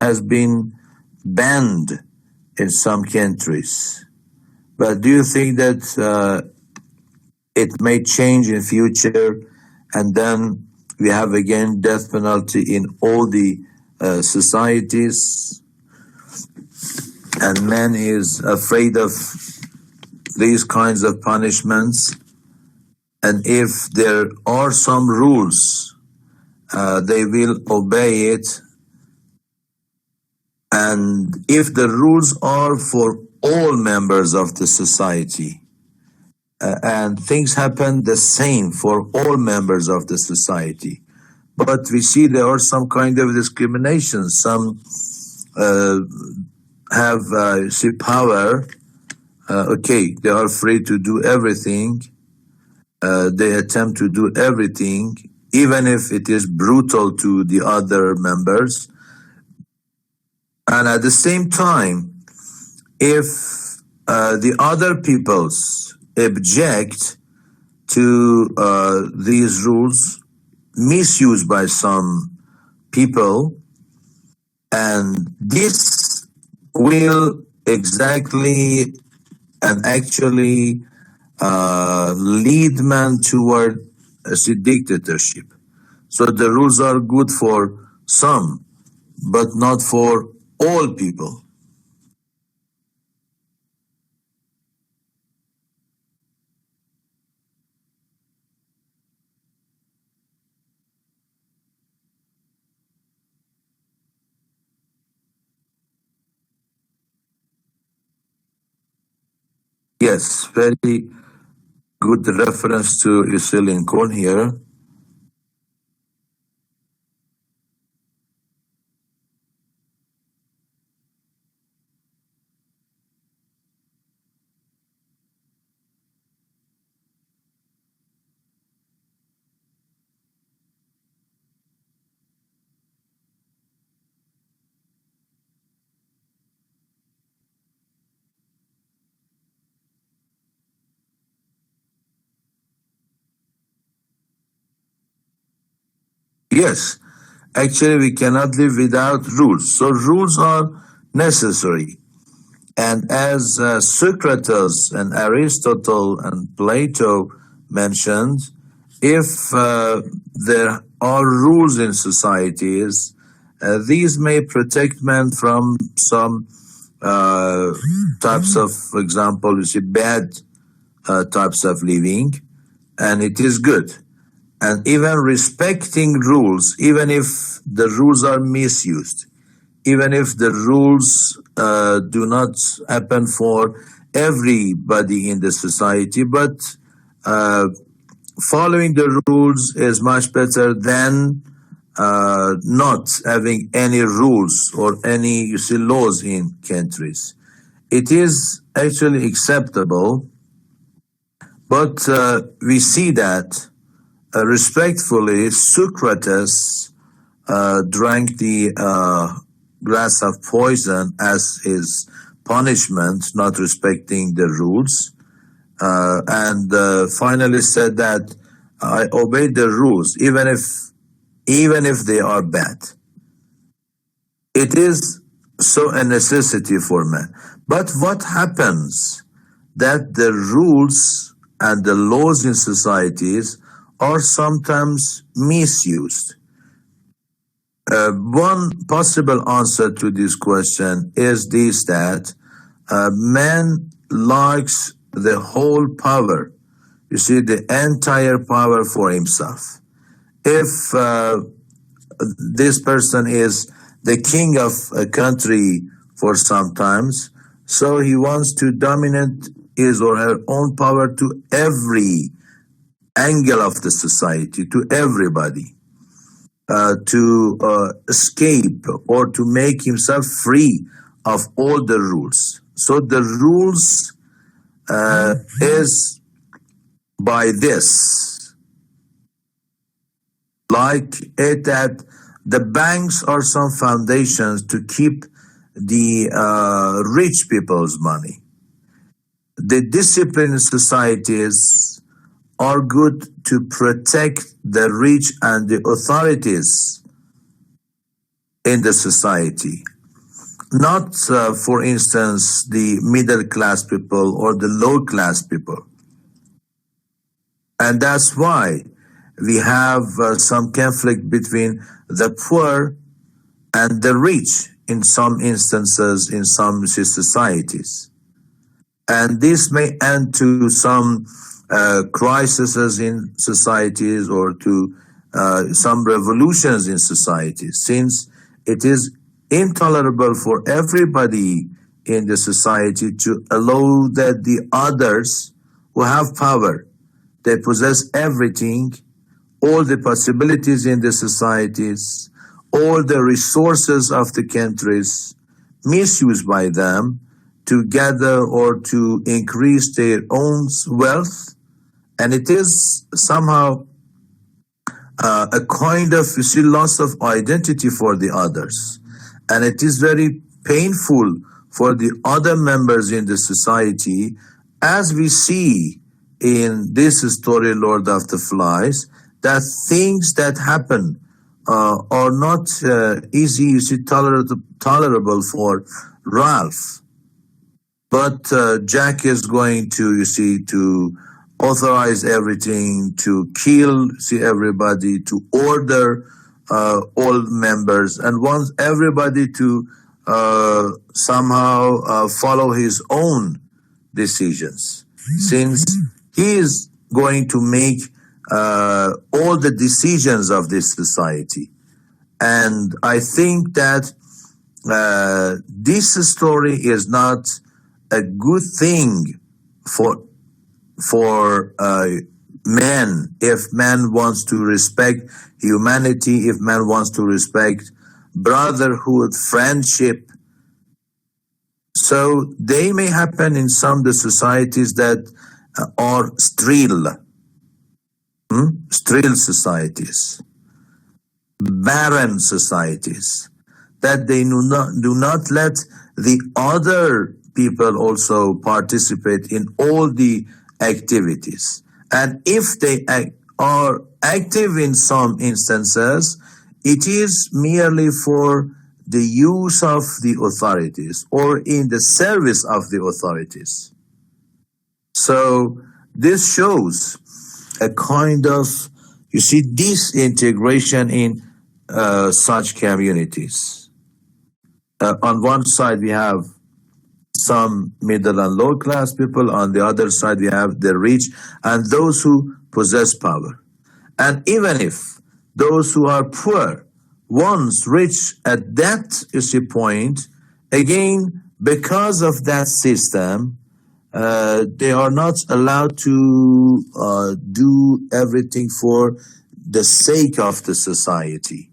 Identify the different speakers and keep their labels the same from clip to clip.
Speaker 1: has been banned in some countries. But do you think that it may change in future, and then we have again death penalty in all the societies, and man is afraid of these kinds of punishments? And if there are some rules, they will obey it. And if the rules are for all members of the society, and things happen the same for all members of the society, but we see there are some kind of discrimination. Some have power. Okay, they are free to do everything. They attempt to do everything, even if it is brutal to the other members. And at the same time, if the other peoples object to these rules misused by some people, and this will exactly and actually lead man toward a dictatorship. So the rules are good for some, but not for all people. Yes, very good reference to Lucy Lincoln here. Yes, actually, we cannot live without rules. So rules are necessary. And as Socrates and Aristotle and Plato mentioned, if there are rules in societies, these may protect men from some types of, for example, you see, bad types of living, and it is good. And even respecting rules, even if the rules are misused, even if the rules do not happen for everybody in the society, but following the rules is much better than not having any rules or any, you see, laws in countries. It is actually acceptable, but we see that respectfully, Socrates drank the glass of poison as his punishment, not respecting the rules, and finally said that I obeyed the rules, even if they are bad. It is so a necessity for man. But what happens that the rules and the laws in societies are sometimes misused? One possible answer to this question is this, that man likes the whole power, you see, the entire power for himself. If this person is the king of a country for some times, so he wants to dominate his or her own power to every angle of the society, to everybody, to escape or to make himself free of all the rules. So the rules is by this, like it that the banks are some foundations to keep the rich people's money. The disciplined societies are good to protect the rich and the authorities in the society. Not, for instance, the middle class people or the low class people. And that's why we have some conflict between the poor and the rich in some instances in some societies. And this may end to some crises in societies or to some revolutions in societies, since it is intolerable for everybody in the society to allow that the others who have power, they possess everything, all the possibilities in the societies, all the resources of the countries, misused by them to gather or to increase their own wealth. And it is somehow a kind of, you see, loss of identity for the others. And it is very painful for the other members in the society, as we see in this story, Lord of the Flies, that things that happen are not easy, you see, tolerable for Ralph. But Jack is going to, you see, to authorize everything, to kill, see, everybody, to order all members, and wants everybody to somehow follow his own decisions, since he is going to make all the decisions of this society. And I think that this story is not a good thing for man, if man wants to respect humanity, if man wants to respect brotherhood, friendship. So they may happen in some of the societies that are sterile societies, barren societies, that they do not let the other people also participate in all the activities. And if they are active in some instances, it is merely for the use of the authorities or in the service of the authorities. So this shows a kind of, you see, disintegration in such communities. On one side, we have some middle and low class people. On the other side, we have the rich and those who possess power. And even if those who are poor once reach at that, you see, point, again, because of that system, they are not allowed to do everything for the sake of the society,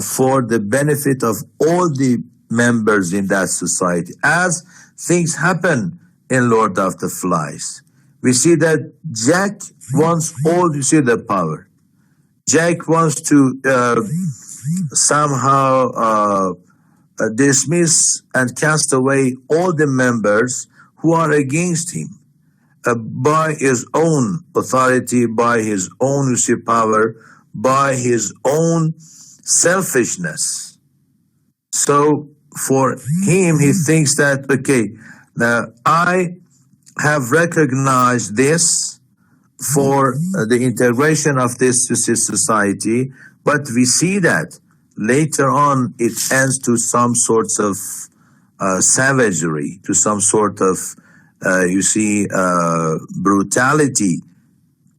Speaker 1: for the benefit of all the members in that society. As things happen in Lord of the Flies, we see that Jack wants all, you see, the power. Jack wants to somehow dismiss and cast away all the members who are against him by his own authority, by his own, you see, power, by his own selfishness. So for him, he thinks that, okay, I have recognized this for the integration of this society, but we see that later on it ends to some sorts of savagery, to some sort of, you see, brutality.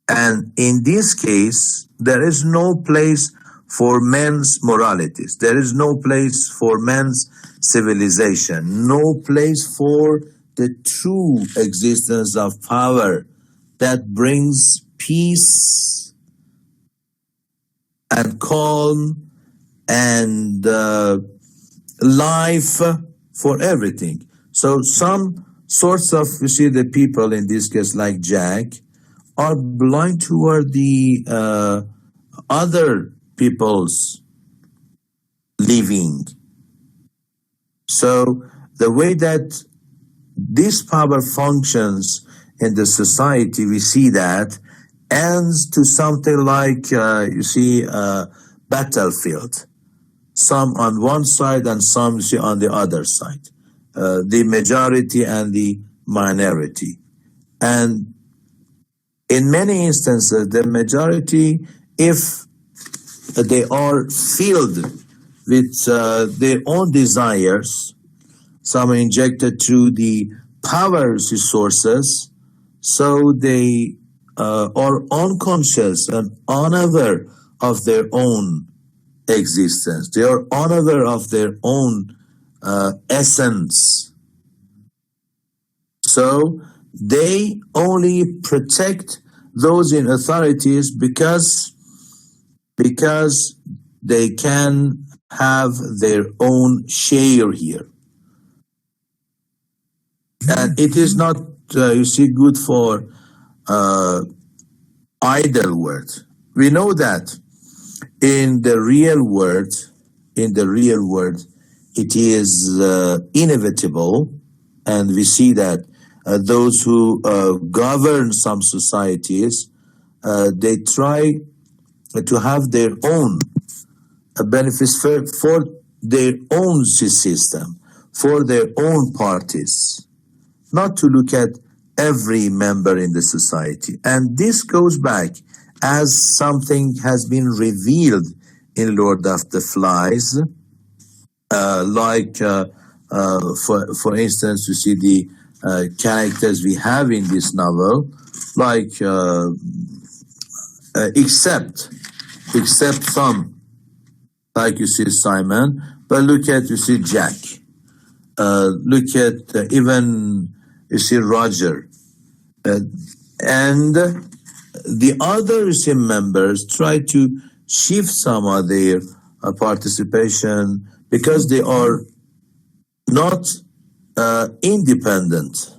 Speaker 1: And in this case, there is no place for men's moralities. There is no place for men's civilization, no place for the true existence of power that brings peace and calm and life for everything. So some sorts of, you see, the people in this case, like Jack, are blind toward the other people's living. So the way that this power functions in the society, we see that ends to something like, you see, a battlefield. some on one side and some you see on the other side, the majority and the minority. And in many instances, the majority, if they are filled with their own desires, some are injected through the power sources, so they are unconscious and unaware of their own existence. They are unaware of their own essence. So they only protect those in authorities because they can have their own share here. And it is not, you see, good for idle word. We know that in the real world, it is inevitable, and we see that those who govern some societies, they try to have their own benefits for their own system, for their own parties, not to look at every member in the society. And this goes back as something has been revealed in Lord of the Flies, for instance, you see the characters we have in this novel, like except some, like you see Simon, but look at, you see Jack, look at even you see Roger, and the other you see members try to shift some of their participation because they are not independent.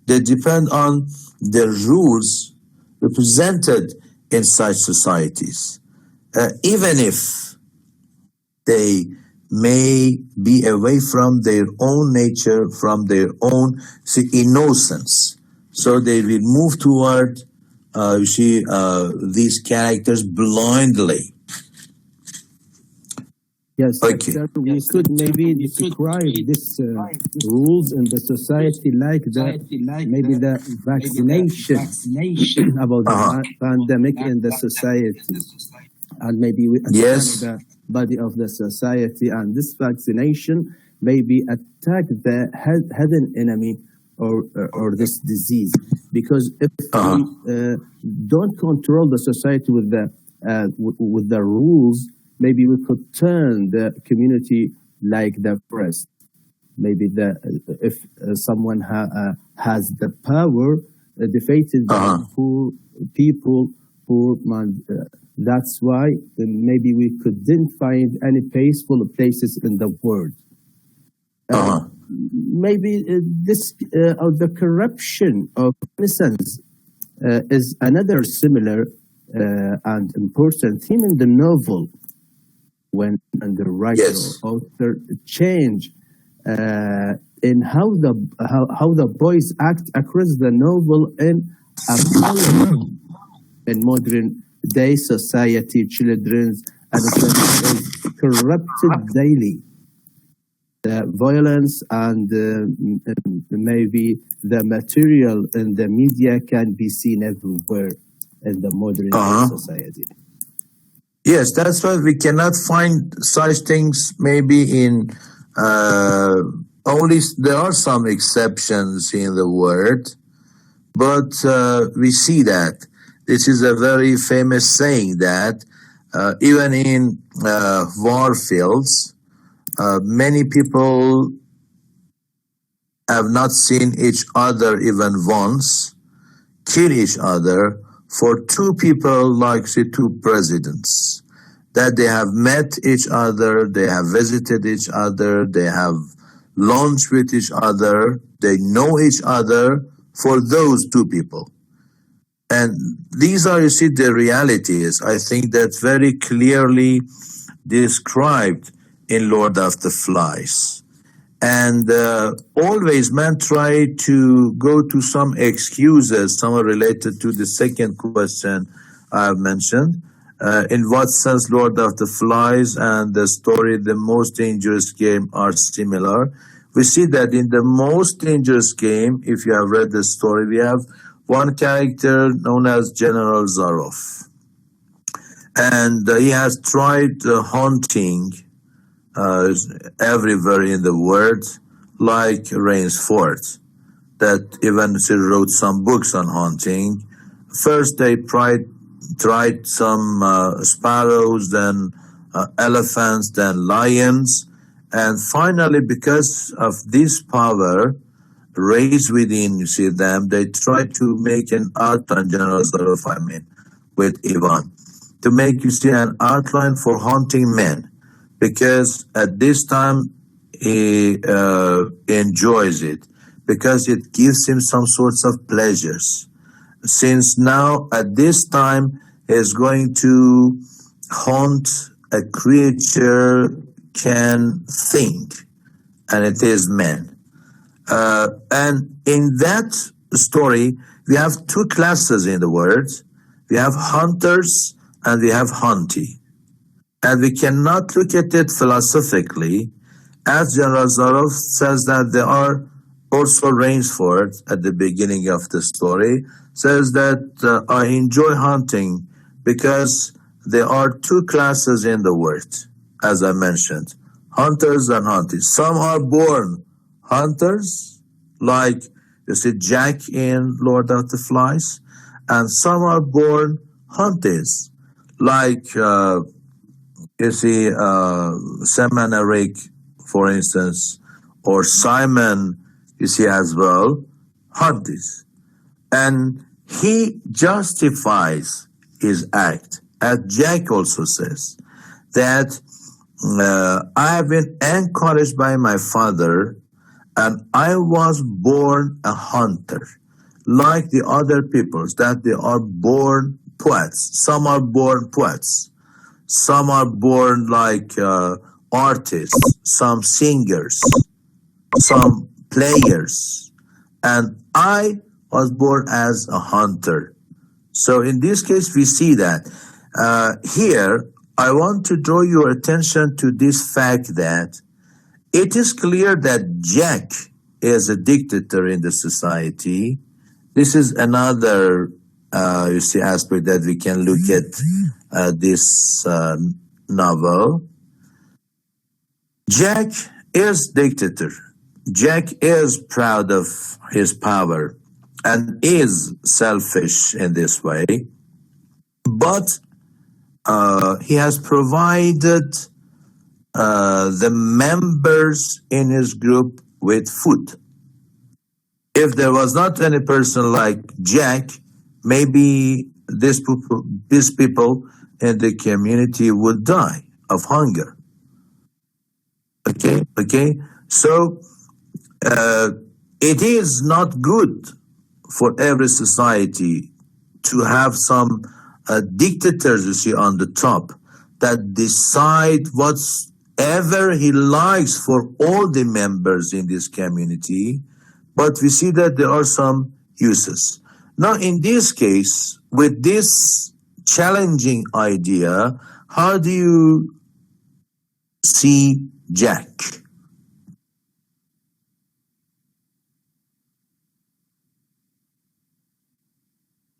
Speaker 1: They depend on the rules represented in such societies, even if they may be away from their own nature, from their own innocence. So they will move toward, these characters blindly.
Speaker 2: Yes,
Speaker 1: Okay.
Speaker 2: we could maybe describe these rules in the society like maybe the vaccination about the pandemic in the society, and maybe we attack
Speaker 1: Yes.
Speaker 2: the body of the society, and this vaccination maybe attack the hidden enemy or this disease, because if we don't control the society with the rules, maybe we could turn the community like the forest. Maybe if someone has the power, defeated the poor people, poor man. That's why maybe we couldn't find any peaceful places in the world. Maybe this the corruption of innocence is another similar and important theme in the novel, when the writer
Speaker 1: Yes.
Speaker 2: or author change in how the boys act across the novel in a in modern day society. Children's adolescence is corrupted daily. The violence and maybe the material in the media can be seen everywhere in the modern day society.
Speaker 1: Yes, that's why we cannot find such things maybe in only, there are some exceptions in the word, but we see that. This is a very famous saying that even in war fields, many people have not seen each other even once, kill each other for two people, like say two presidents, that they have met each other, they have visited each other, they have lunch with each other, they know each other for those two people. And these are, you see, the realities. I think that's very clearly described in Lord of the Flies. And always men try to go to some excuses, some are related to the second question I have mentioned. In what sense Lord of the Flies and the story The Most Dangerous Game are similar? We see that in The Most Dangerous Game, if you have read the story, we have one character known as General Zaroff. And he has tried hunting everywhere in the world, like Rainsford, that eventually wrote some books on hunting. First, they tried some sparrows, then elephants, then lions, and finally, because of this power raised within them, they tried to make an outline, General Zaroff, with Ivan, to make an outline for hunting men, because at this time he enjoys it, because it gives him some sorts of pleasures. Since now at this time he is going to hunt a creature can think, and it is man. And in that story, we have two classes in the world. We have hunters and we have hunty. And we cannot look at it philosophically, as General Zaroff says that there are also Rainsford at the beginning of the story, says that I enjoy hunting because there are two classes in the world, as I mentioned, hunters and hunties. Some are born hunters, like you see Jack in Lord of the Flies, and some are born hunties, like you see Sam and Eric, for instance, or Simon, you see as well, hunties. And he justifies his act, as Jack also says, that I have been encouraged by my father and I was born a hunter, like the other peoples, that they are born poets. Some are born poets. Some are born like artists, some singers, some players. And I was born as a hunter. So in this case, we see that. Here, I want to draw your attention to this fact that it is clear that Jack is a dictator in the society. This is another, you see, aspect that we can look at this novel. Jack is dictator. Jack is proud of his power and is selfish in this way, but he has provided the members in his group with food. If there was not any person like Jack, maybe these people in the community would die of hunger. Okay. So it is not good for every society to have some dictators, you see, on the top that decide whatever he likes for all the members in this community. But we see that there are some uses. Now, in this case, with this challenging idea, how do you see Jack?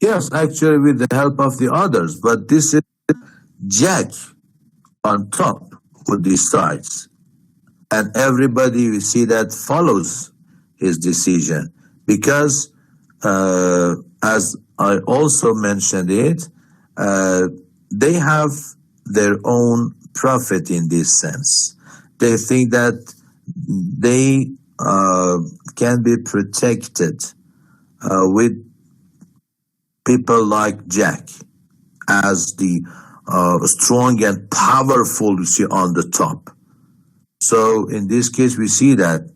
Speaker 1: Yes, actually, with the help of the others, but this is Jack on top who decides, and everybody we see that follows his decision because, as I also mentioned it, they have their own profit in this sense. They think that they can be protected with people like Jack as the strong and powerful, you see, on the top. So in this case, we see that,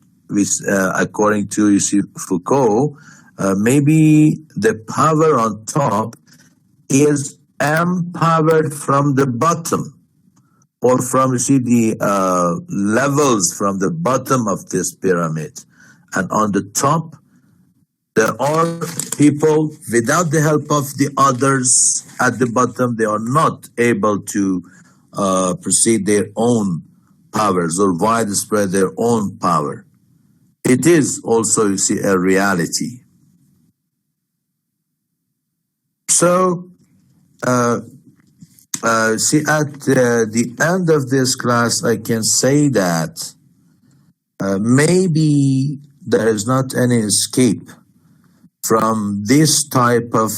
Speaker 1: according to, you see, Foucault, maybe the power on top is empowered from the bottom, or from, you see, the levels from the bottom of this pyramid. And on the top, There are people without the help of the others at the bottom, they are not able to proceed their own powers or widespread their own power. It is also, you see, a reality. So, see, at the end of this class, I can say that maybe there is not any escape from this type of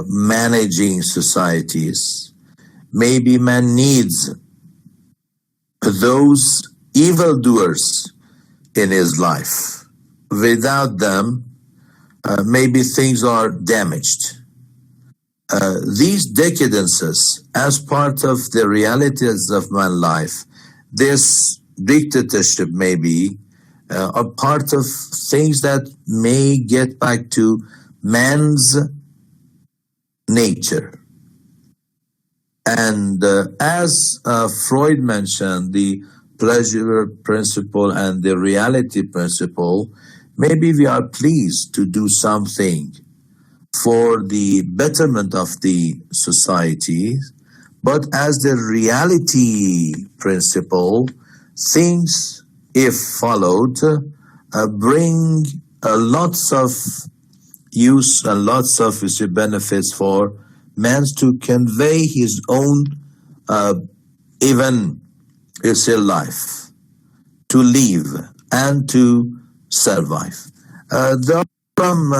Speaker 1: managing societies. Maybe man needs those evildoers in his life. Without them, maybe things are damaged. These decadences, as part of the realities of man's life, this dictatorship maybe, are part of things that may get back to man's nature. And as Freud mentioned, the pleasure principle and the reality principle, maybe we are pleased to do something for the betterment of the society, but as the reality principle, things, if followed, bring lots of use and lots of benefits for man to convey his own even life, to live and to survive. There are some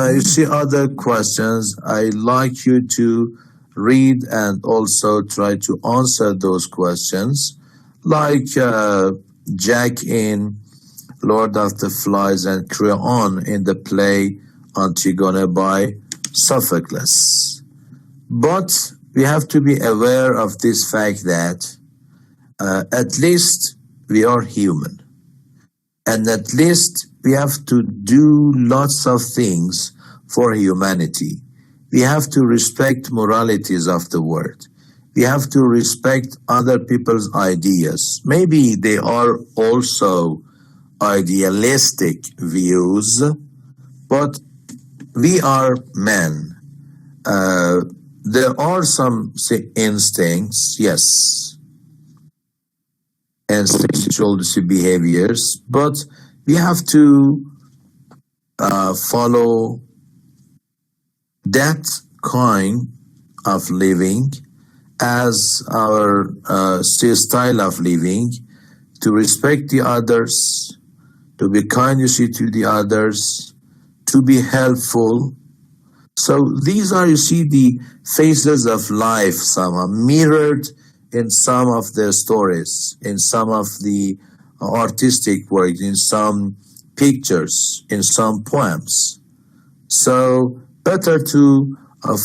Speaker 1: other questions. I'd like you to read and also try to answer those questions, like Jack in Lord of the Flies and Creon in the play Antigone by Sophocles. But we have to be aware of this fact that at least we are human. And at least we have to do lots of things for humanity. We have to respect moralities of the world. We have to respect other people's ideas. Maybe they are also idealistic views, but we are men. There are some instincts, yes, and sexual behaviors, but we have to follow that kind of living as our style of living, to respect the others, to be kind, to the others, to be helpful. So these are, the phases of life, somehow mirrored in some of the stories, in some of the artistic work, in some pictures, in some poems. So better to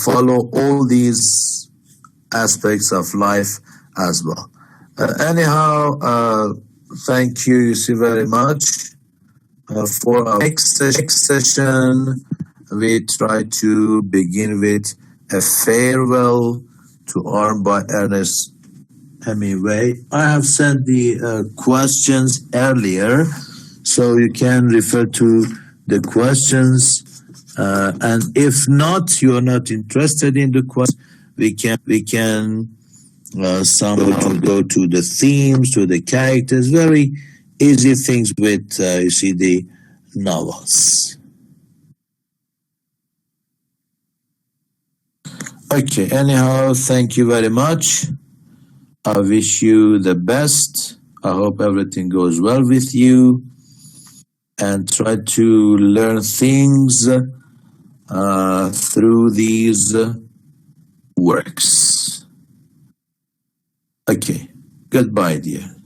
Speaker 1: follow all these aspects of life as well. Anyhow, thank you, very much. For our next session, we try to begin with a farewell to Arm by Ernest Hemingway. I have sent the questions earlier, so you can refer to the questions. And if not, you are not interested in the question, we can somehow go to the themes, to the characters. Very easy things with the novels. Okay, anyhow, thank you very much. I wish you the best. I hope everything goes well with you, and try to learn things through these works. Okay, goodbye, dear.